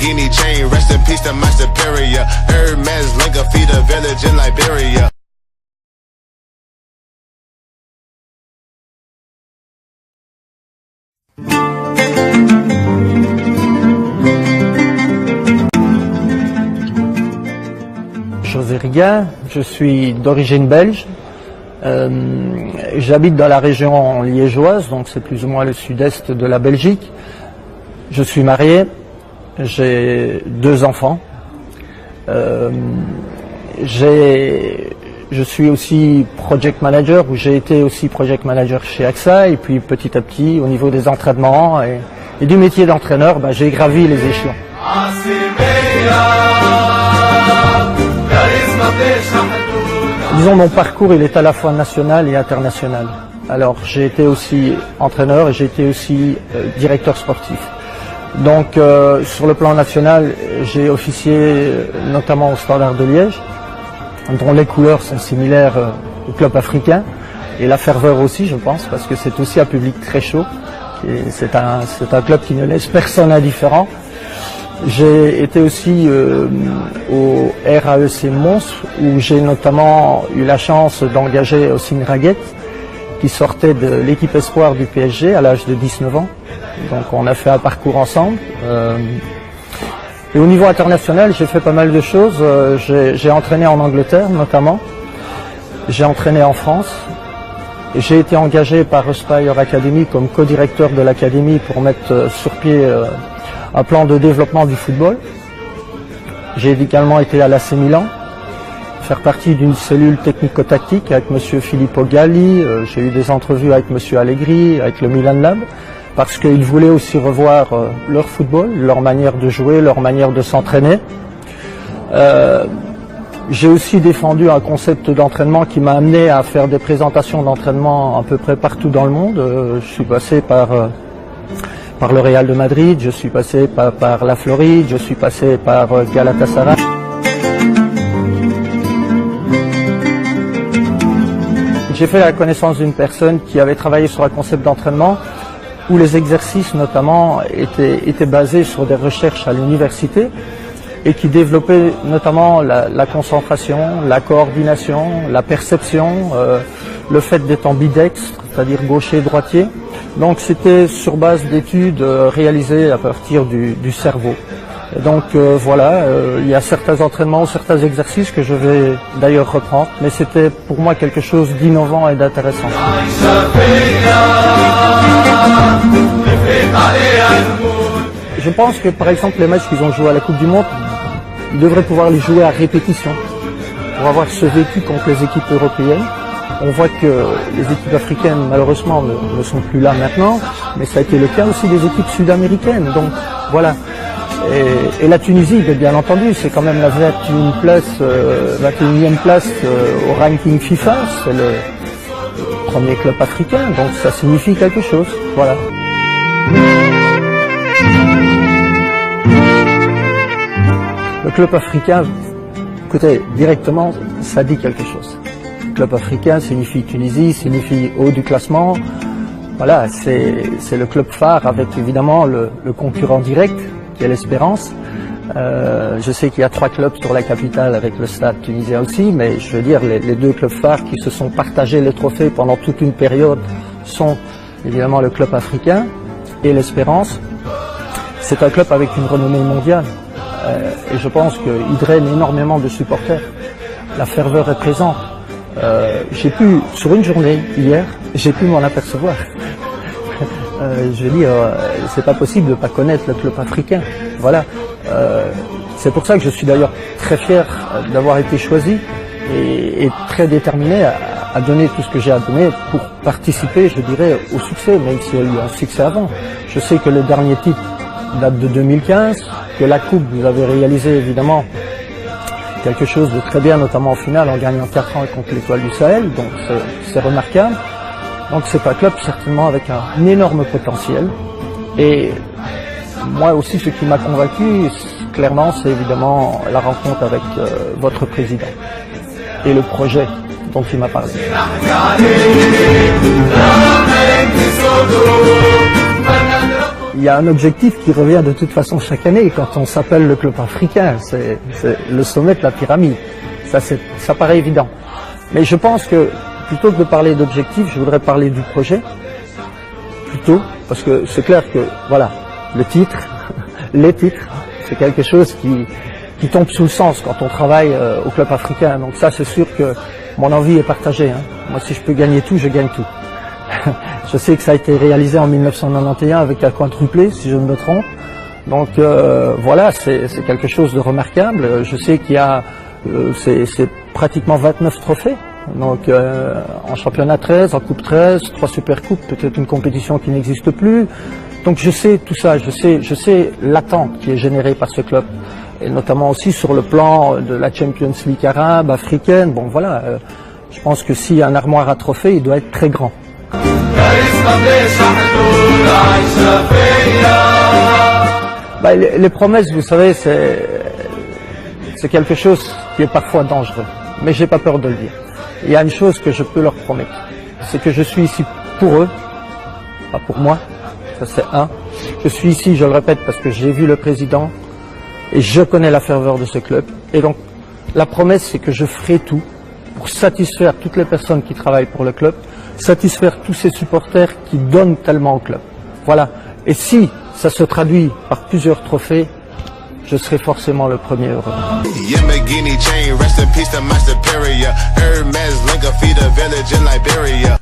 Lamborghini chain, rest in peace to my superior. Hermes Linka feed a village in Liberia. José Riguin, je suis d'origine belge. J'habite dans la région liégeoise, donc c'est plus ou moins le sud-est de la Belgique. Je suis marié, j'ai 2 enfants. Je suis aussi project manager, ou j'ai été aussi project manager chez AXA, et puis petit à petit, au niveau des entraînements et du métier d'entraîneur, j'ai gravi les échelons. Disons, mon parcours, il est à la fois national et international. Alors, j'ai été aussi entraîneur et j'ai été aussi directeur sportif. Donc, sur le plan national, j'ai officié notamment au Standard de Liège, dont les couleurs sont similaires au club africain, et la ferveur aussi, je pense, parce que c'est aussi un public très chaud. C'est un club qui ne laisse personne indifférent. J'ai été aussi au RAEC Mons, où j'ai notamment eu la chance d'engager Ossine Raguet, qui sortait de l'équipe espoir du PSG à l'âge de 19 ans. Donc on a fait un parcours ensemble. Et au niveau international, j'ai fait pas mal de choses. J'ai entraîné en Angleterre notamment. J'ai entraîné en France. J'ai été engagé par Aspire Academy comme co-directeur de l'académie pour mettre sur pied un plan de développement du football. J'ai également été à l'AC Milan, faire partie d'une cellule technico-tactique avec M. Filippo Galli. J'ai eu des entrevues avec M. Allegri, avec le Milan Lab, parce qu'ils voulaient aussi revoir leur football, leur manière de jouer, leur manière de s'entraîner. J'ai aussi défendu un concept d'entraînement qui m'a amené à faire des présentations d'entraînement à peu près partout dans le monde. Je suis passé par le Real de Madrid, je suis passé par la Floride, je suis passé par Galatasaray. J'ai fait la connaissance d'une personne qui avait travaillé sur un concept d'entraînement où les exercices notamment étaient basés sur des recherches à l'université et qui développait notamment la concentration, la coordination, la perception, le fait d'être ambidextre, c'est-à-dire gaucher-droitier. Donc c'était sur base d'études réalisées à partir du cerveau. Et donc voilà, il y a certains entraînements, certains exercices que je vais d'ailleurs reprendre, mais c'était pour moi quelque chose d'innovant et d'intéressant. Je pense que par exemple les matchs qu'ils ont joués à la Coupe du Monde, ils devraient pouvoir les jouer à répétition pour avoir ce vécu contre les équipes européennes. On voit que les équipes africaines malheureusement ne sont plus là maintenant, mais ça a été le cas aussi des équipes sud-américaines. Donc voilà. Et la Tunisie, bien entendu, c'est quand même la 21e place au ranking FIFA. C'est le premier club africain, donc ça signifie quelque chose. Voilà. Le club africain, écoutez, directement, ça dit quelque chose. Le club africain signifie Tunisie, signifie haut du classement. Voilà, c'est le club phare avec évidemment le concurrent direct, qui est l'Espérance. Je sais qu'il y a 3 clubs sur la capitale avec le stade tunisien aussi, mais je veux dire, les 2 clubs phares qui se sont partagés les trophées pendant toute une période sont évidemment le club africain et l'Espérance. C'est un club avec une renommée mondiale. Et je pense qu'il draine énormément de supporters. La ferveur est présente. J'ai pu, sur une journée, hier, j'ai pu m'en apercevoir. Je veux dire, c'est pas possible de ne pas connaître le club africain. Voilà. C'est pour ça que je suis d'ailleurs très fier d'avoir été choisi et très déterminé à donner tout ce que j'ai à donner pour participer, je dirais, au succès, même s'il y a eu un succès avant. Je sais que le dernier titre date de 2015, que la Coupe, vous avez réalisé évidemment quelque chose de très bien, notamment en finale, en gagnant 4 ans contre l'Étoile du Sahel, donc c'est remarquable. Donc c'est un club certainement avec un énorme potentiel. Et moi aussi, ce qui m'a convaincu, clairement, c'est évidemment la rencontre avec votre président et le projet dont il m'a parlé. il y a un objectif qui revient de toute façon chaque année quand on s'appelle le club africain, c'est le sommet de la pyramide. Ça paraît évident. Mais je pense que plutôt que de parler d'objectif, je voudrais parler du projet, plutôt, parce que c'est clair que, voilà, le titre, les titres, c'est quelque chose qui tombe sous le sens quand on travaille au club africain. Donc ça, c'est sûr que mon envie est partagée. Hein. Moi, si je peux gagner tout, je gagne tout. Je sais que ça a été réalisé en 1991 avec un quadruplé, si je ne me trompe. Donc voilà, c'est quelque chose de remarquable. Je sais qu'il y a, c'est pratiquement 29 trophées. Donc en championnat 13, en coupe 13, 3 super coupes, peut-être une compétition qui n'existe plus. Donc je sais tout ça, je sais l'attente qui est générée par ce club. Et notamment aussi sur le plan de la Champions League arabe, africaine. Bon voilà, je pense que s'il y a un armoire à trophées, il doit être très grand. Bah, les promesses, vous savez, c'est quelque chose qui est parfois dangereux. Mais j'ai pas peur de le dire. Il y a une chose que je peux leur promettre, c'est que je suis ici pour eux, pas pour moi, ça c'est un. Je suis ici, je le répète, parce que j'ai vu le président et je connais la ferveur de ce club. Et donc, la promesse, c'est que je ferai tout pour satisfaire toutes les personnes qui travaillent pour le club, satisfaire tous ces supporters qui donnent tellement au club. Voilà. Et si ça se traduit par plusieurs trophées, je serai forcément le premier heureux. Yamagini chain, rest in peace to my superior. Hermes, Linga, feed a village in Liberia.